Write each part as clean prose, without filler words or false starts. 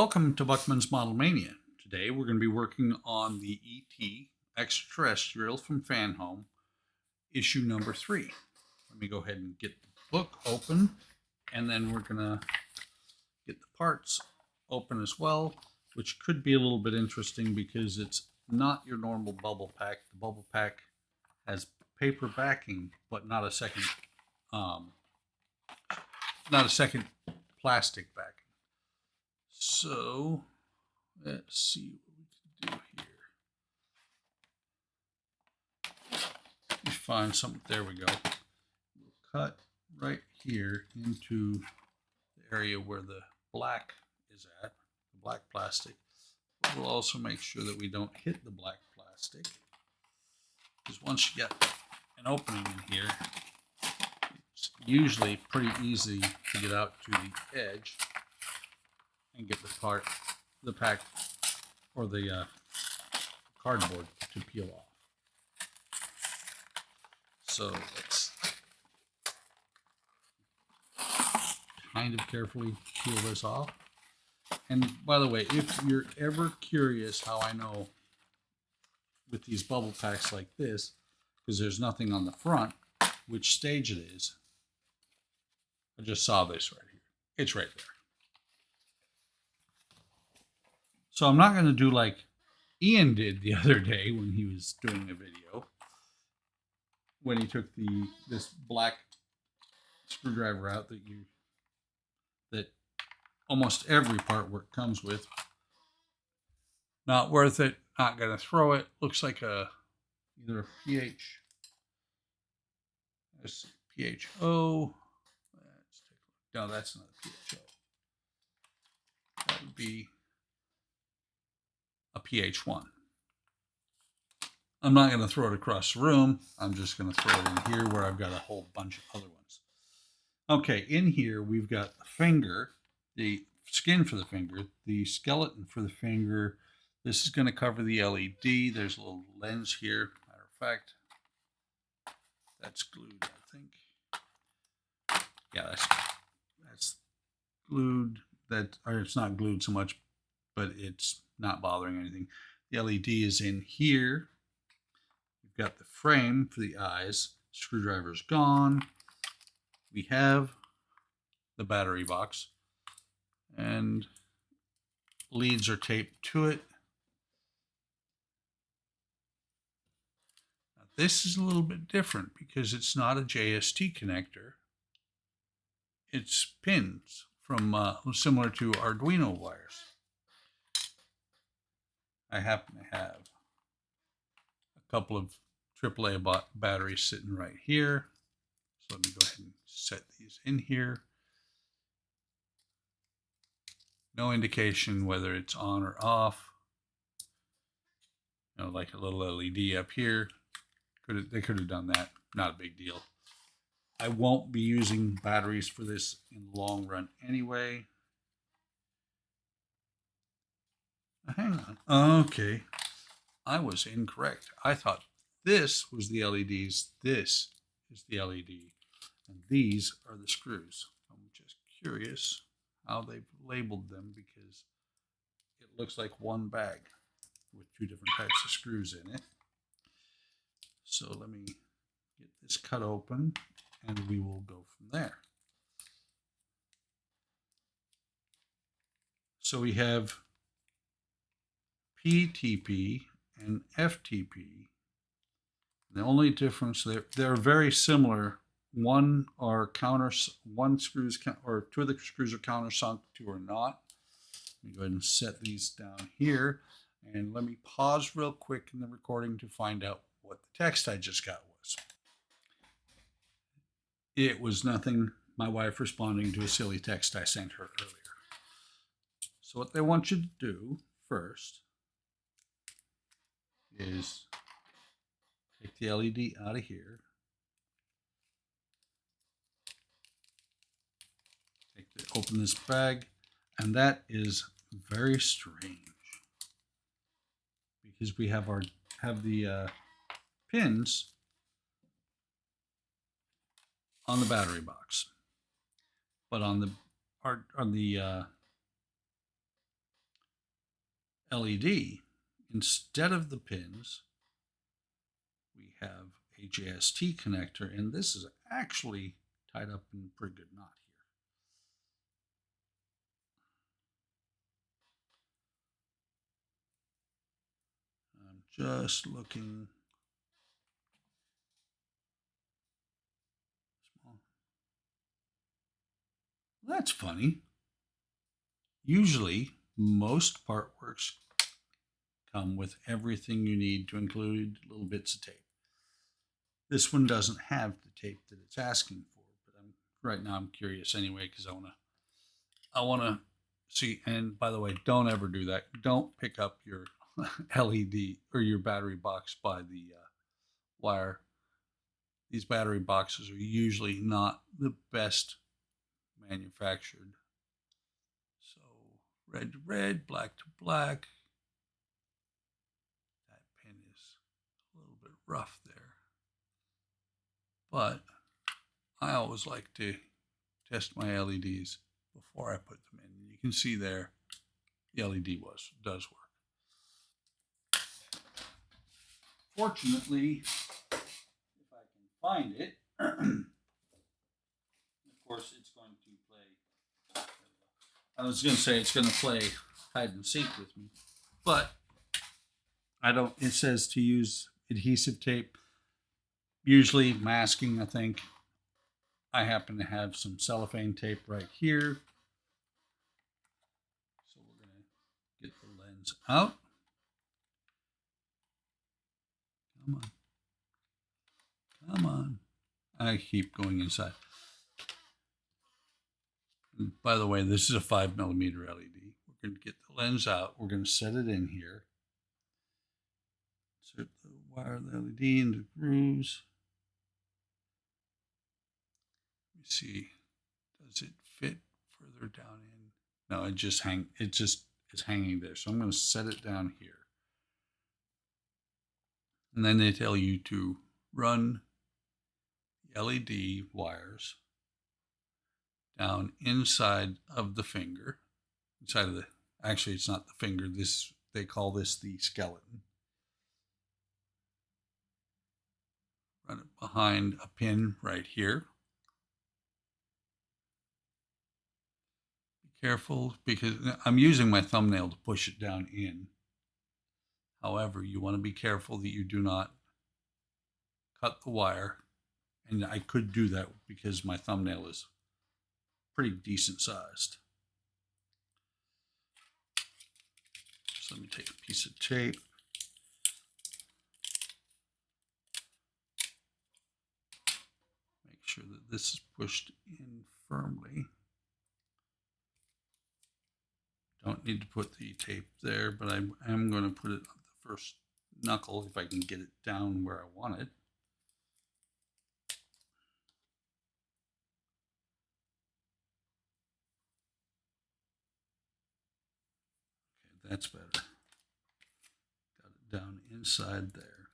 Welcome to Buckman's Model Mania. Today we're going to be working on the E.T. Extra-Terrestrial from Fanhome, issue number 3. Let me go ahead and get the book open, and then we're going to get the parts open as well, which could be a little bit interesting because it's not your normal bubble pack. The bubble pack has paper backing, but not a second plastic backing. So let's see what we can do here. Let me find something. There we go. We'll cut right here into the area where the black is at, the black plastic. We'll also make sure that we don't hit the black plastic, because once you get an opening in here, it's usually pretty easy to get out to the edge and get the pack, or the cardboard to peel off. So let's kind of carefully peel this off. And by the way, if you're ever curious how I know with these bubble packs like this, because there's nothing on the front, which stage it is, I just saw this right here. It's right there. So I'm not going to do like Ian did the other day when he was doing a video, when he took this black screwdriver out that almost every part work comes with. Not worth it. Not going to throw it. Looks like either a PHO. Let's take a look. No, that's not a PHO. That would be a PH1. I'm not going to throw it across the room. I'm just going to throw it in here where I've got a whole bunch of other ones. Okay, in here we've got the finger, the skin for the finger, the skeleton for the finger. This is going to cover the LED. There's a little lens here. Matter of fact, that's glued, I think. Yeah, that's glued. Or it's not glued so much, but it's not bothering anything. The LED is in here. We've got the frame for the eyes. Screwdriver's gone. We have the battery box, and leads are taped to it. Now, this is a little bit different because it's not a JST connector. It's pins from similar to Arduino wires. I happen to have a couple of AAA batteries sitting right here. So let me go ahead and set these in here. No indication whether it's on or off. You know, like a little LED up here. They could have done that. Not a big deal. I won't be using batteries for this in the long run anyway. Hang on. Okay. I was incorrect. I thought this was the LEDs. This is the LED. And these are the screws. I'm just curious how they've labeled them, because it looks like one bag with two different types of screws in it. So let me get this cut open and we will go from there. So we have PTP and FTP. The only difference, they're very similar. One screws, or two of the screws are countersunk, two are not. Let me go ahead and set these down here, and let me pause real quick in the recording to find out what the text I just got was. It was nothing. My wife responding to a silly text I sent her earlier. So what they want you to do first is take the LED out of here. Open this bag, and that is very strange because we have the pins on the battery box, but on the LED, instead of the pins, we have a JST connector, and this is actually tied up in a pretty good knot here. I'm just looking. Small. That's funny. Usually, most part works come with everything you need to include little bits of tape. This one doesn't have the tape that it's asking for, but right now I'm curious anyway because I want to see. And by the way, don't ever do that. Don't pick up your LED or your battery box by the wire. These battery boxes are usually not the best manufactured. So red to red, black to black. That pin is a little bit rough there. But I always like to test my LEDs before I put them in. You can see there the LED does work. Fortunately, if I can find it, of course it's going to play. I was going to say it's going to play hide and seek with me, but I don't. It says to use adhesive tape, usually masking, I think. I happen to have some cellophane tape right here. So we're going to get the lens out. Come on. Come on. I keep going inside. And by the way, this is a 5mm LED. We're going to get the lens out. We're going to set it in here. Insert the wire of the LED into the grooves. Let me see. Does it fit further down in? No, it just is hanging there. So I'm going to set it down here. And then they tell you to run LED wires down inside of the finger, inside of the, actually it's not the finger, they call this the skeleton. Run it behind a pin right here. Be careful because I'm using my thumbnail to push it down in. However, you want to be careful that you do not cut the wire. And I could do that because my thumbnail is pretty decent sized. So let me take a piece of tape. Make sure that this is pushed in firmly. Don't need to put the tape there, but I am going to put it on the first knuckle if I can get it down where I want it. Okay, that's better. Got it down inside there.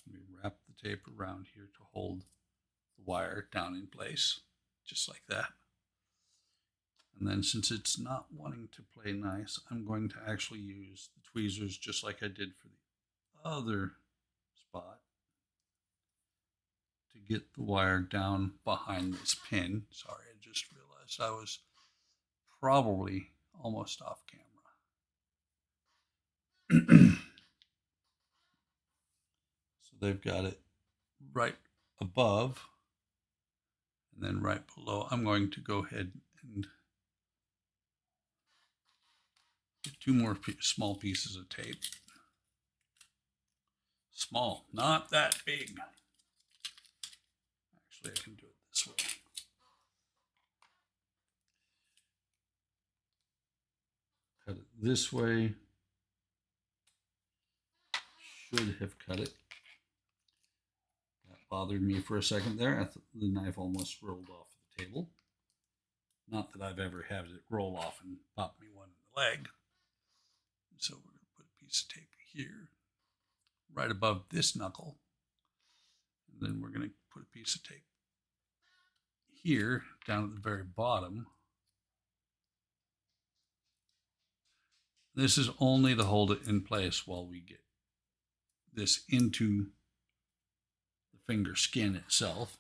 Let me wrap the tape around here to hold the wire down in place, just like that. And then since it's not wanting to play nice, I'm going to actually use the tweezers just like I did for the other spot to get the wire down behind this pin. Sorry, I just realized I was probably almost off camera. So they've got it right above and then right below. I'm going to go ahead and get two more small pieces of tape. Small, not that big. Actually, I can do it this way. Cut it this way. Should have cut it. That bothered me for a second there. The knife almost rolled off the table. Not that I've ever had it roll off and pop me one in the leg. So we're going to put a piece of tape here, right above this knuckle. And then we're going to put a piece of tape here, down at the very bottom. This is only to hold it in place while we get this into the finger skin itself.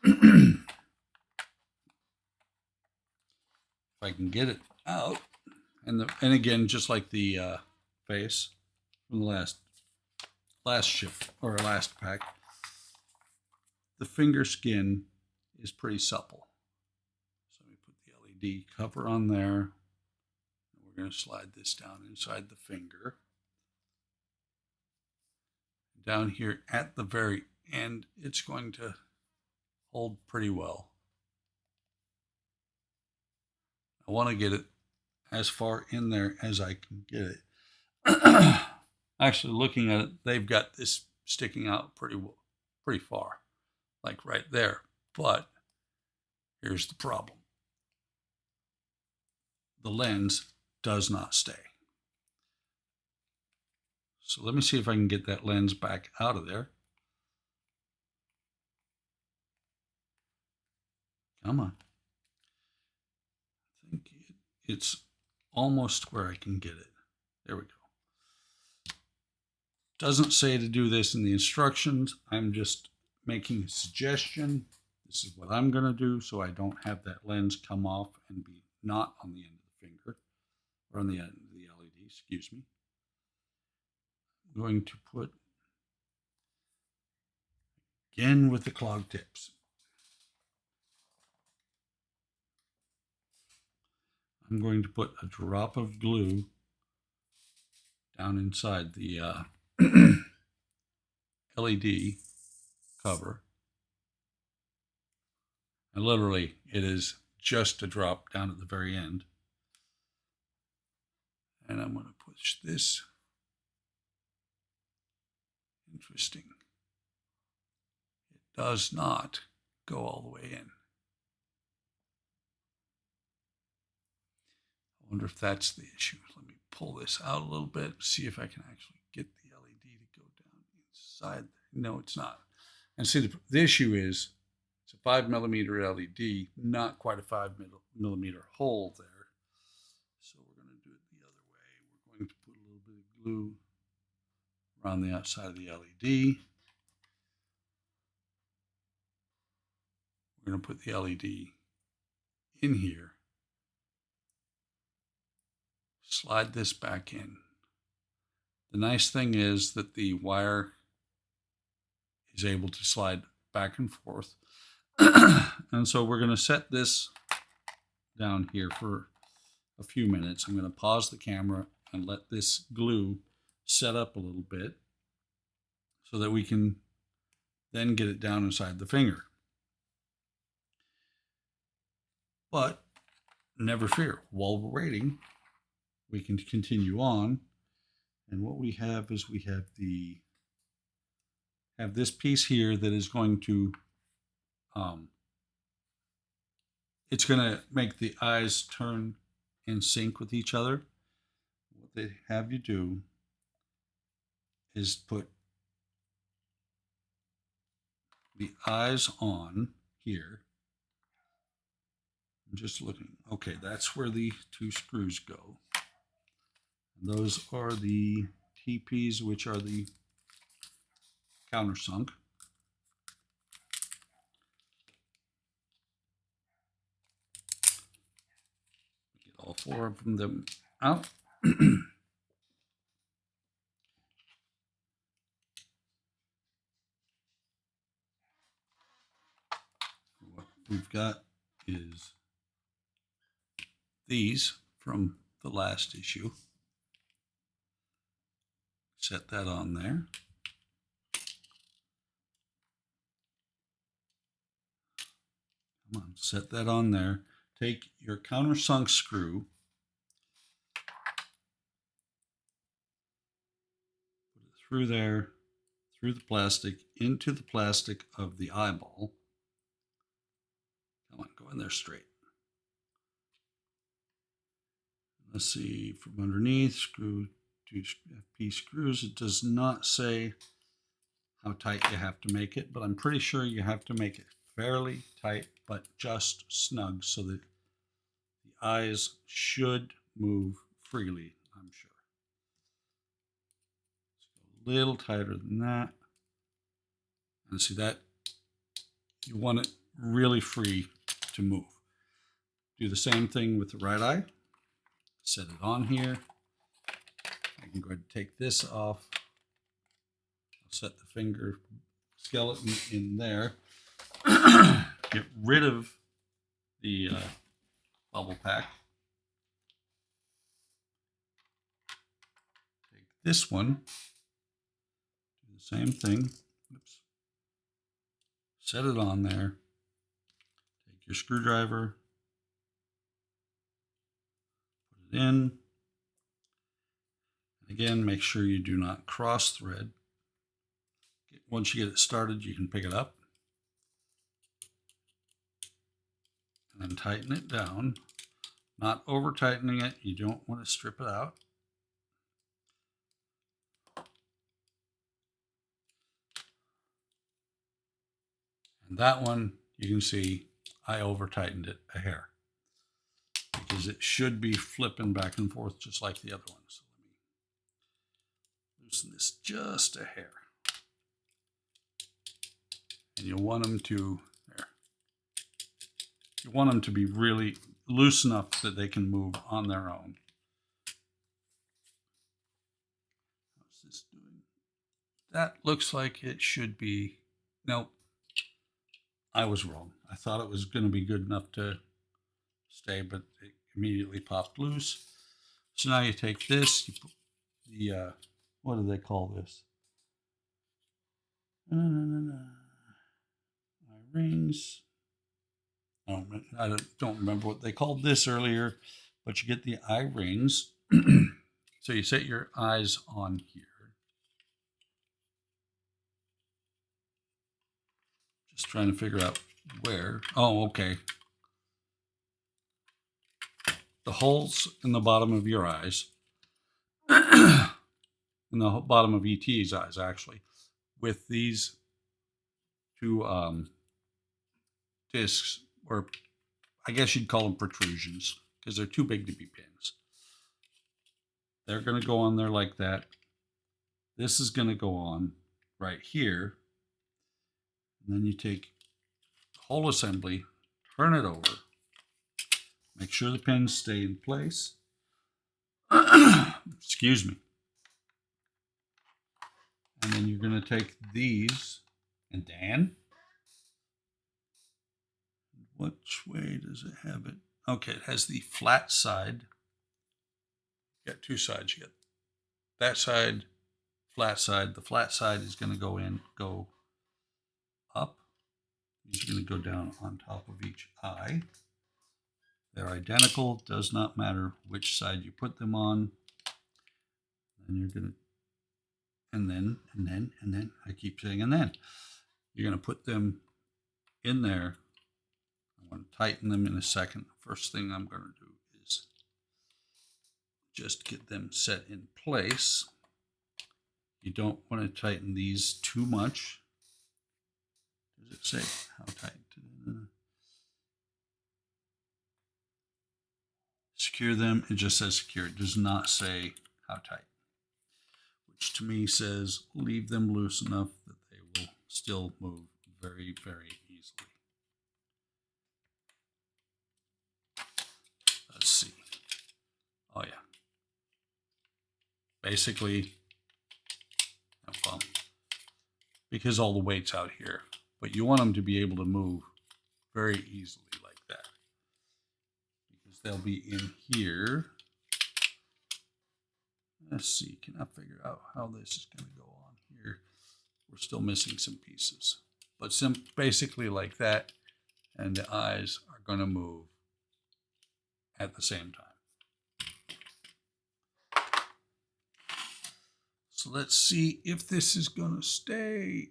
If I can get it out, and again, just like the face from the last ship or last pack, the finger skin is pretty supple. So let me put the LED cover on there. We're going to slide this down inside the finger. Down here at the very end, it's going to hold pretty well. I want to get it as far in there as I can get it. Actually, looking at it, they've got this sticking out pretty far, like right there. But here's the problem. The lens does not stay. So let me see if I can get that lens back out of there. Come on. I think it's almost where I can get it. There we go. Doesn't say to do this in the instructions. I'm just making a suggestion. This is what I'm going to do so I don't have that lens come off and be not on the end of the finger, or on the end of the LED, excuse me. I'm going to put, again with the clog tips, I'm going to put a drop of glue down inside the LED cover. And literally, it is just a drop down at the very end. And I'm going to push this. Interesting. It does not go all the way in. I wonder if that's the issue. Let me pull this out a little bit, see if I can actually get the LED to go down inside. No, it's not. And see, the issue is it's a 5mm LED, not quite a 5mm hole there. So we're going to do it the other way. We're going to put a little bit of glue around the outside of the LED. We're going to put the LED in here. Slide this back in. The nice thing is that the wire is able to slide back and forth. And so we're going to set this down here for a few minutes. I'm going to pause the camera and let this glue set up a little bit so that we can then get it down inside the finger. But never fear, while we're waiting, we can continue on. And what we have is we have this piece here that is going to it's going to make the eyes turn in sync with each other. What they have you do is put the eyes on here. I'm just looking. Okay, that's where the two screws go. And those are the TPs, which are the countersunk. Get all four of them out. What we've got is these from the last issue. Set that on there. Come on, set that on there. Take your countersunk screw, put it through there, through the plastic, into the plastic of the eyeball. Come on, go in there straight. Let's see, from underneath, screw 2 FP screws. It does not say how tight you have to make it, but I'm pretty sure you have to make it fairly tight, but just snug so that the eyes should move freely. I'm sure. Let's go a little tighter than that. And see that? You want it really free to move. Do the same thing with the right eye. Set it on here. I can go ahead and take this off. I'll set the finger skeleton in there. Get rid of the bubble pack. Take this one. Do the same thing. Oops. Set it on there. Take your screwdriver. Put it in. Again, make sure you do not cross thread. Once you get it started, you can pick it up and then tighten it down. Not over tightening it. You don't want to strip it out. And that one, you can see I over tightened it a hair because it should be flipping back and forth just like the other one. So let me loosen this just a hair. And you want them to, there. You want them to be really loose enough that they can move on their own. How's this doing? That looks like it should be, nope. I was wrong. I thought it was going to be good enough to stay, but it immediately popped loose. So now you take this, you put the, what do they call this? Rings. I don't remember what they called this earlier, but you get the eye rings. So you set your eyes on here. Just trying to figure out where. Oh, okay. The holes in the bottom of your eyes, in the bottom of E.T.'s eyes, actually, with these two discs, or I guess you'd call them protrusions, because they're too big to be pins. They're going to go on there like that. This is going to go on right here. And then you take the whole assembly, turn it over, make sure the pins stay in place. Excuse me. And then you're going to take these, and Dan, which way does it have it? Okay, it has the flat side. You got two sides. You got that side, flat side. The flat side is going to go up. These are going to go down on top of each eye. They're identical. Does not matter which side you put them on. And you're going to, and then, I keep saying and then. You're going to put them in there. I'm going to tighten them in a second. First thing I'm going to do is just get them set in place. You don't want to tighten these too much. Does it say how tight? Secure them. It just says secure. It does not say how tight, which to me says leave them loose enough that they will still move very, very easily. Let's see. Oh yeah. Basically, well, because all the weight's out here, but you want them to be able to move very easily like that, because they'll be in here. Let's see, can I figure out how this is going to go on here? We're still missing some pieces, but basically like that, and the eyes are going to move at the same time. So let's see if this is going to stay.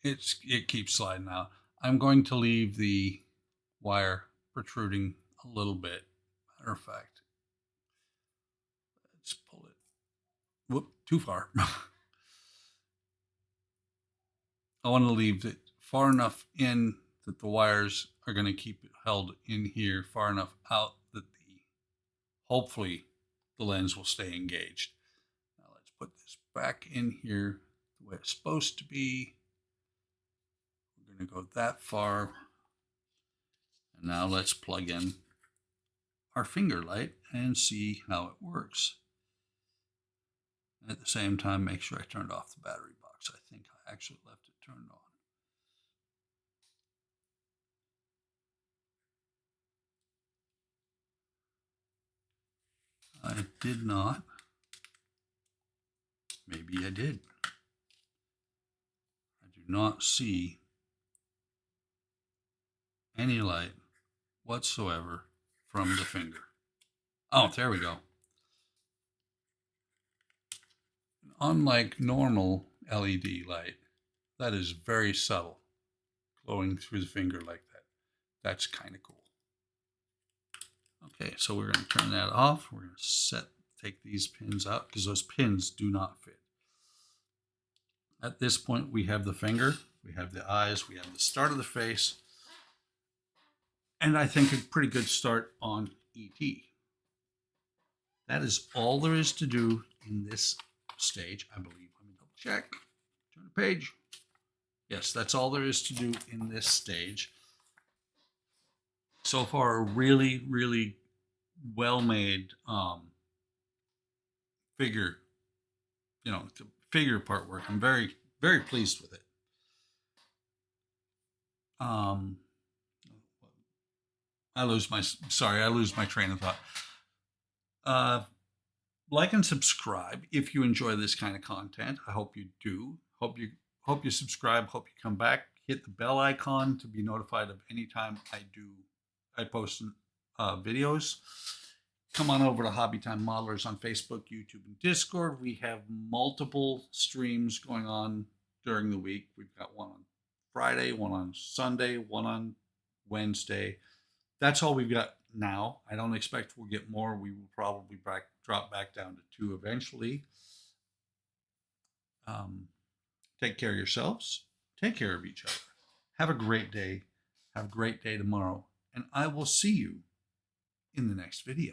It keeps sliding out. I'm going to leave the wire protruding a little bit. Matter of fact, let's pull it. Whoop, too far. I want to leave it far enough in that the wires are going to keep it held in here, far enough out that hopefully the lens will stay engaged. Now let's put this back in here the way it's supposed to be. We're going to go that far. And now let's plug in our finger light and see how it works. At the same time, make sure I turned off the battery box. I think I actually left it turned on. I did not. Maybe I did. I do not see any light whatsoever from the finger. Oh, there we go. Unlike normal LED light, that is very subtle, glowing through the finger like that. That's kind of cool. Okay, so we're going to turn that off. We're going to take these pins out because those pins do not fit. At this point, we have the finger, we have the eyes, we have the start of the face, and I think a pretty good start on E.T. That is all there is to do in this stage, I believe. Let me double check. Turn the page. Yes, that's all there is to do in this stage. So far, a really, really well-made figure, the figure part work. I'm very, very pleased with it. I lose my train of thought. Like and subscribe if you enjoy this kind of content. I hope you do. Hope you subscribe. Hope you come back. Hit the bell icon to be notified of any time I post videos. Come on over to Hobby Time Modelers on Facebook, YouTube, and Discord. We have multiple streams going on during the week. We've got one on Friday, one on Sunday, one on Wednesday. That's all we've got now. I don't expect we'll get more. We will probably drop back down to 2 eventually. Take care of yourselves. Take care of each other. Have a great day. Have a great day tomorrow. And I will see you in the next video.